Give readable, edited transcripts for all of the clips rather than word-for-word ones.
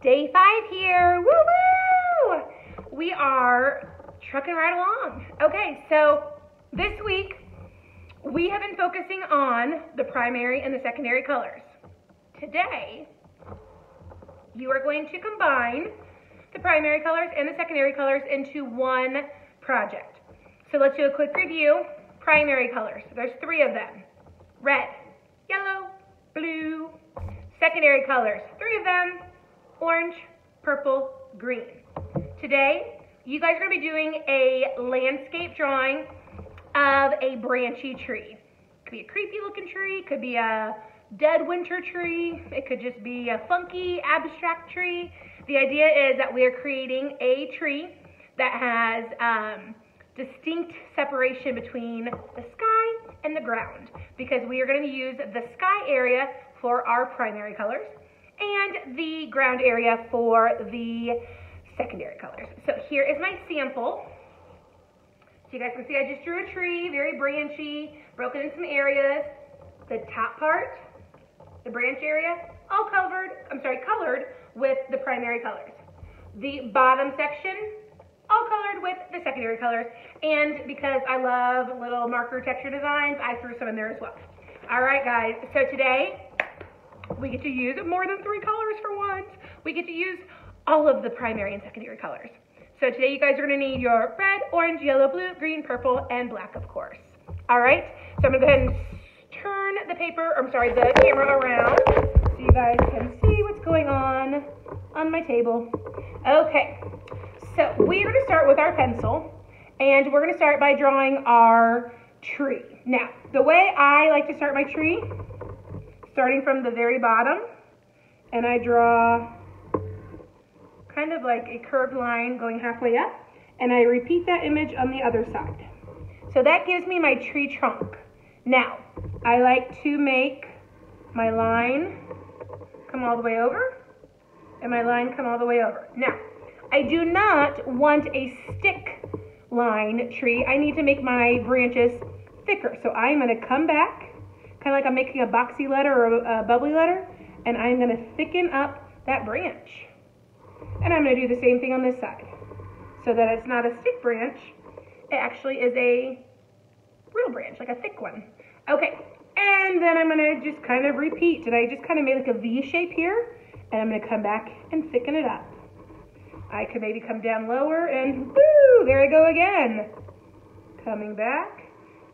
Day 5 here. Woo-woo! We are trucking right along. Okay, so this week we have been focusing on the primary and the secondary colors. Today, you are going to combine the primary colors and the secondary colors into one project. So let's do a quick review. Primary colors, there's 3 of them. Red, yellow, blue. Secondary colors, 3 of them. Orange, purple, green. Today, you guys are going to be doing a landscape drawing of a branchy tree. Could be a creepy looking tree, could be a dead winter tree, it could just be a funky abstract tree. The idea is that we are creating a tree that has distinct separation between the sky and the ground, because we are going to use the sky area for our primary colors and the ground area for the secondary colors. So here is my sample. So you guys can see I just drew a tree, very branchy, broken in some areas. The top part, the branch area, all colored with the primary colors. The bottom section, all colored with the secondary colors. And because I love little marker texture designs, I threw some in there as well. All right, guys, so today we get to use more than 3 colors for once. We get to use all of the primary and secondary colors. So today you guys are gonna need your red, orange, yellow, blue, green, purple, and black, of course. All right, so I'm gonna go ahead and turn the camera around so you guys can see what's going on my table. Okay, so we're gonna start with our pencil, and we're gonna start by drawing our tree. Now, the way I like to start my tree, starting from the very bottom, and I draw kind of like a curved line going halfway up, and I repeat that image on the other side. So that gives me my tree trunk. Now, I like to make my line come all the way over, and my line come all the way over. Now, I do not want a stick line tree. I need to make my branches thicker. So I'm gonna come back, kind of like I'm making a boxy letter or a bubbly letter, and I'm gonna thicken up that branch. And I'm gonna do the same thing on this side, so that it's not a stick branch, it actually is a real branch, like a thick one. Okay, and then I'm gonna just kind of repeat, and I just kind of made like a V shape here, and I'm gonna come back and thicken it up. I could maybe come down lower, and woo, there I go again. Coming back,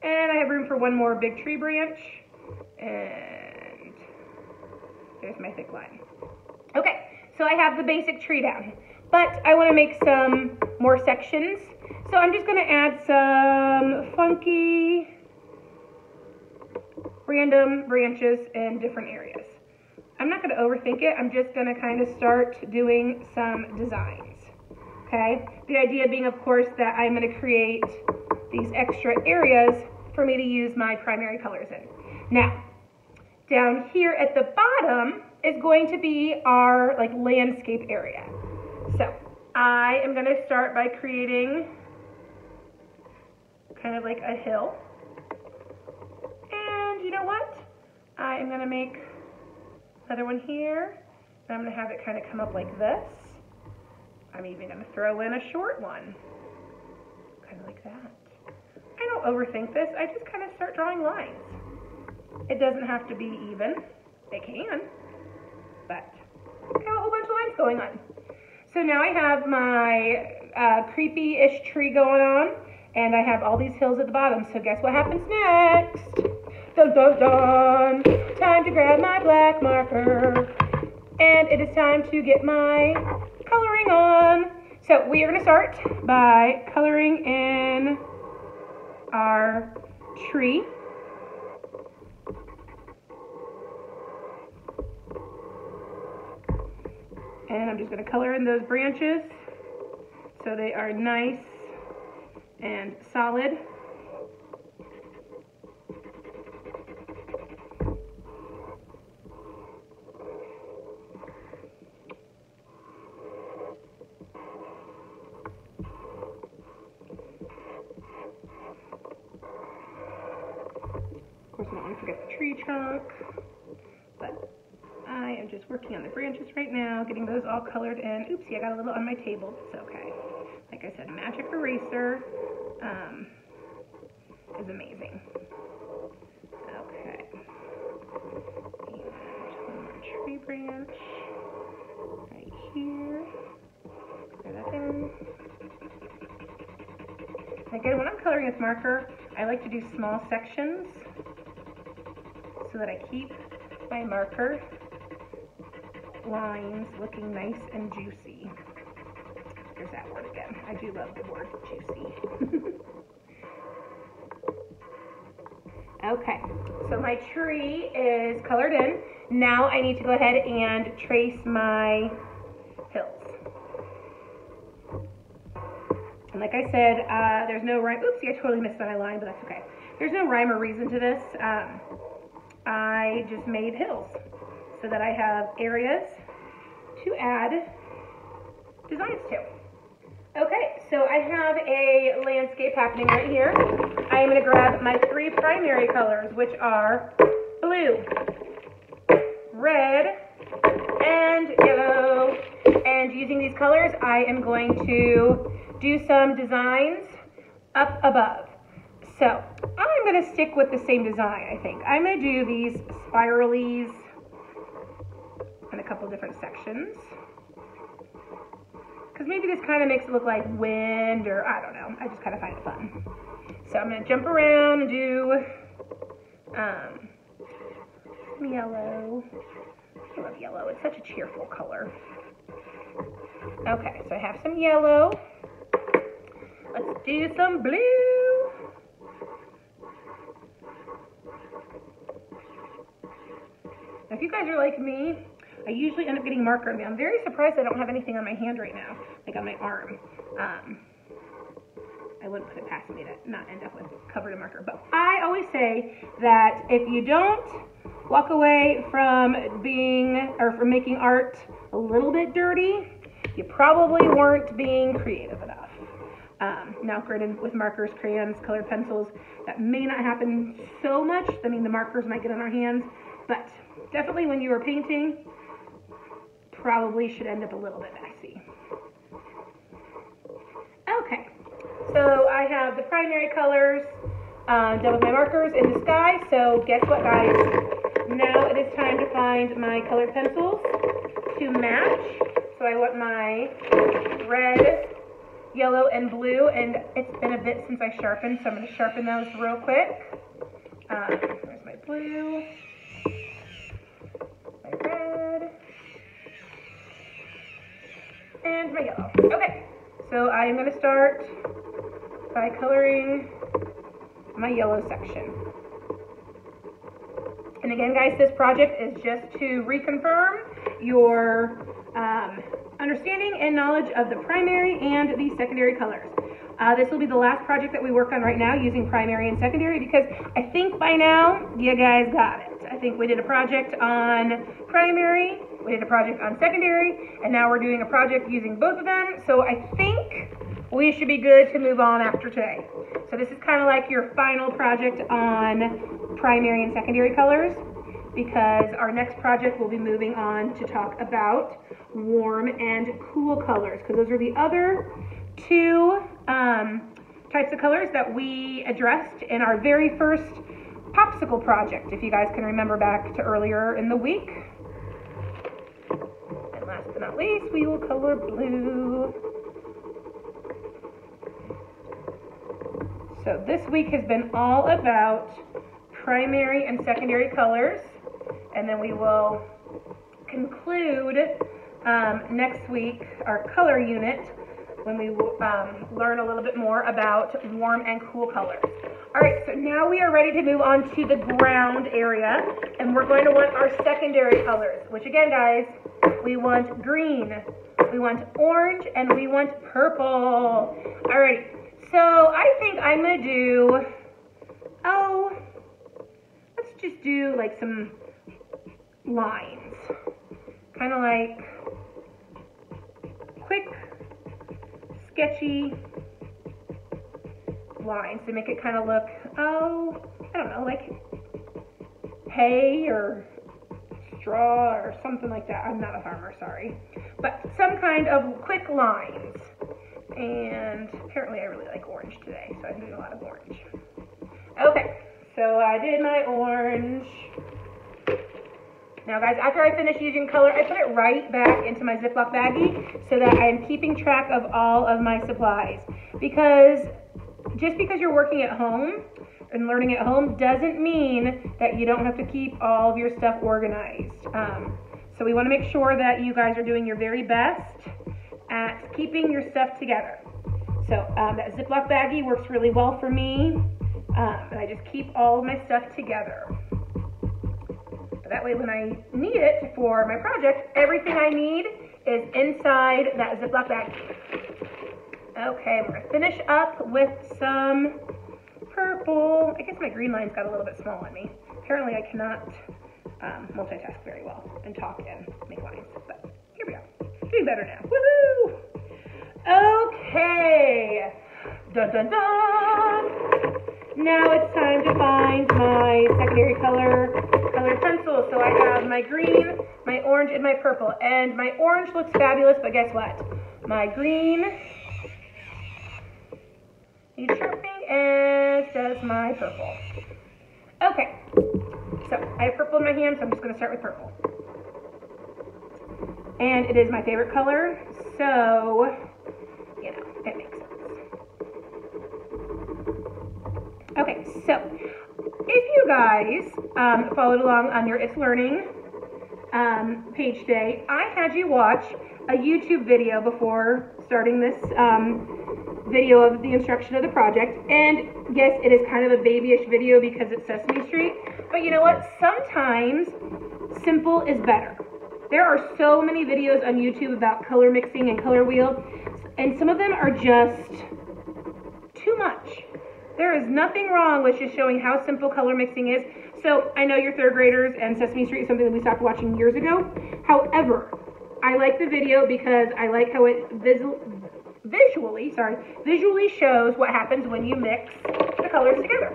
and I have room for one more big tree branch, and there's my thick line. Okay, so I have the basic tree down, but I want to make some more sections. So I'm just going to add some funky random branches in different areas. I'm not going to overthink it. I'm just going to kind of start doing some designs. Okay, the idea being, of course, that I'm going to create these extra areas for me to use my primary colors in. Now, down here at the bottom is going to be our landscape area. So I am going to start by creating kind of like a hill. And you know what? I am going to make another one here. And I'm going to have it kind of come up like this. I'm even going to throw in a short one. Kind of like that. I don't overthink this. I just kind of start drawing lines. It doesn't have to be even. It can. But I have a whole bunch of lines going on. So now I have my creepy-ish tree going on, and I have all these hills at the bottom. So guess what happens next? Dun, dun, dun. Time to grab my black marker, and it is time to get my coloring on. So we are going to start by coloring in our tree. And I'm just going to color in those branches so they are nice and solid. Of course, I don't want to forget the tree trunk, but I am just working on the branches right now, getting those all colored in. Oopsie, I got a little on my table. It's okay. Like I said, magic eraser is amazing. Okay. And one more tree branch right here. Clear that in. Again, when I'm coloring with marker, I like to do small sections so that I keep my marker lines looking nice and juicy. There's that word again. I do love the word juicy. Okay, so my tree is colored in. Now I need to go ahead and trace my hills. And like I said, there's no rhyme. Oopsie, I totally missed my line, but that's okay. There's no rhyme or reason to this. I just made hills so that I have areas to add designs to. Okay, so I have a landscape happening right here. I am going to grab my 3 primary colors, which are blue, red, and yellow. And using these colors, I am going to do some designs up above. So I'm going to stick with the same design, I think. I'm going to do these spiralies in a couple different sections. Because maybe this kind of makes it look like wind, or I don't know. I just kind of find it fun. So I'm going to jump around and do some yellow. I love yellow. It's such a cheerful color. Okay, so I have some yellow. Let's do some blue. Now, if you guys are like me, I usually end up getting marker on me. I'm very surprised I don't have anything on my hand right now, like on my arm. I wouldn't put it past me to not end up with covered in marker. But I always say that if you don't walk away from from making art a little bit dirty, you probably weren't being creative enough. Now, granted, with markers, crayons, colored pencils, that may not happen so much. I mean, the markers might get on our hands, but definitely when you are painting, probably should end up a little bit messy. Okay, so I have the primary colors done with my markers in the sky. So guess what, guys? Now it is time to find my colored pencils to match. So I want my red, yellow, and blue, and it's been a bit since I sharpened, so I'm going to sharpen those real quick. There's my blue, my red, and my yellow. Okay, so I'm going to start by coloring my yellow section. And again, guys, this project is just to reconfirm your understanding and knowledge of the primary and the secondary colors. This will be the last project that we work on right now using primary and secondary, because I think by now you guys got it. I think we did a project on primary, we did a project on secondary, and now we're doing a project using both of them. So I think we should be good to move on after today. So this is kind of like your final project on primary and secondary colors, because our next project will be moving on to talk about warm and cool colors, because those are the other 2 types of colors that we addressed in our very first popsicle project, if you guys can remember back to earlier in the week. And last but not least, we will color blue. So this week has been all about primary and secondary colors, and then we will conclude next week our color unit when we learn a little bit more about warm and cool colors. All right, so now we are ready to move on to the ground area, and we're going to want our secondary colors, which again, guys, we want green, we want orange, and we want purple. All right, so I think I'm gonna do, let's just do like some lines, kind of like quick, sketchy lines to make it kind of look, I don't know, like hay or draw or something like that. I'm not a farmer, sorry. But some kind of quick lines. And apparently I really like orange today, so I'm doing a lot of orange. Okay, so I did my orange. Now guys, after I finish using color, I put it right back into my Ziploc baggie so that I'm keeping track of all of my supplies. Because just because you're working at home and learning at home doesn't mean that you don't have to keep all of your stuff organized. So we want to make sure that you guys are doing your very best at keeping your stuff together. So that Ziploc baggie works really well for me. And I just keep all of my stuff together. That way when I need it for my project, everything I need is inside that Ziploc baggie. Okay, we're gonna finish up with some purple. I guess my green line's got a little bit small on me. Apparently I cannot multitask very well and talk and make lines, but here we go. Doing better now, woohoo! Okay, dun dun dun! Now it's time to find my secondary colored pencils. So I have my green, my orange, and my purple. And my orange looks fabulous, but guess what? My green needs sharpening, as does my purple. Okay, so I have purple in my hand, so I'm just going to start with purple. And it is my favorite color, so, you know, it makes sense. Okay, so if you guys followed along on your It's Learning page today, I had you watch a YouTube video before starting this video of the instruction of the project. And yes, it is kind of a babyish video because it's Sesame Street, but you know what? Sometimes simple is better. There are so many videos on YouTube about color mixing and color wheel, and some of them are just too much. There is nothing wrong with just showing how simple color mixing is. So I know you're third graders and Sesame Street is something that we stopped watching years ago. However, I like the video because I like how it visually shows what happens when you mix the colors together.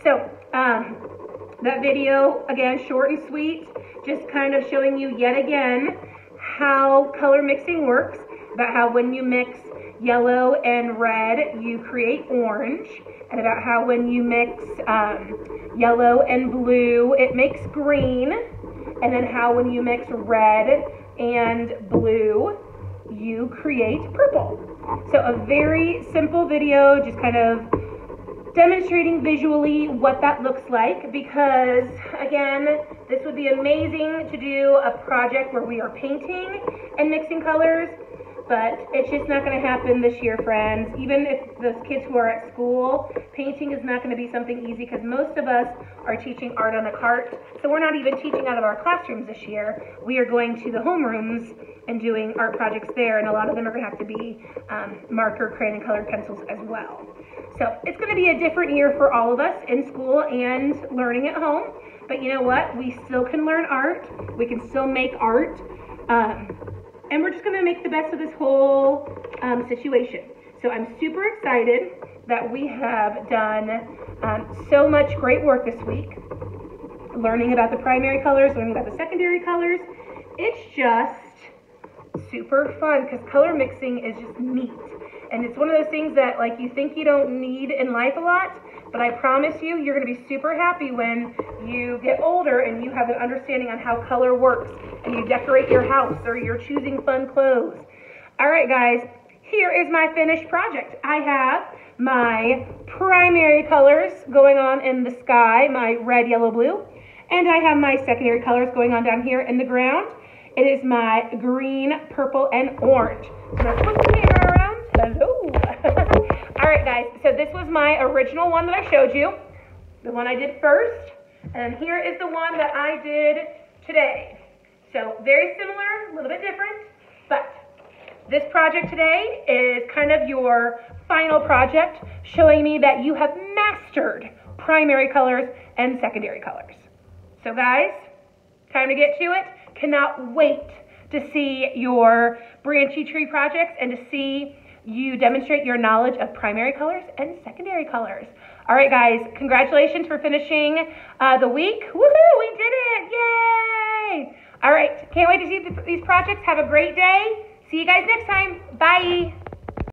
So that video, again, short and sweet, just kind of showing you yet again how color mixing works, about how when you mix yellow and red, you create orange, and about how when you mix yellow and blue, it makes green, and then how when you mix red and blue, you create purple. So a very simple video, just kind of demonstrating visually what that looks like, because again, this would be amazing to do a project where we are painting and mixing colors, but it's just not going to happen this year, friends. Even if the kids who are at school, painting is not going to be something easy because most of us are teaching art on a cart. So we're not even teaching out of our classrooms this year. We are going to the homerooms and doing art projects there, and a lot of them are going to have to be marker, crayon, and colored pencils as well. So it's going to be a different year for all of us in school and learning at home. But you know what? We still can learn art. We can still make art. And we're just going to make the best of this whole situation. So I'm super excited that we have done so much great work this week. Learning about the primary colors, learning about the secondary colors. It's just super fun because color mixing is just neat. And it's one of those things that like you think you don't need in life a lot, but I promise you, you're going to be super happy when you get older and you have an understanding on how color works and you decorate your house or you're choosing fun clothes. All right, guys, here is my finished project. I have my primary colors going on in the sky, my red, yellow, blue, and I have my secondary colors going on down here in the ground. It is my green, purple, and orange. So now flip the camera around. Hello. All right, guys, so this was my original one that I showed you, the one I did first, and here is the one that I did today. So very similar, a little bit different, but this project today is kind of your final project, showing me that you have mastered primary colors and secondary colors. So guys, time to get to it. Cannot wait to see your branchy tree projects and to see you demonstrate your knowledge of primary colors and secondary colors. All right, guys, congratulations for finishing the week. Woohoo, we did it, yay! Yay! All right, can't wait to see these projects. Have a great day. See you guys next time. Bye.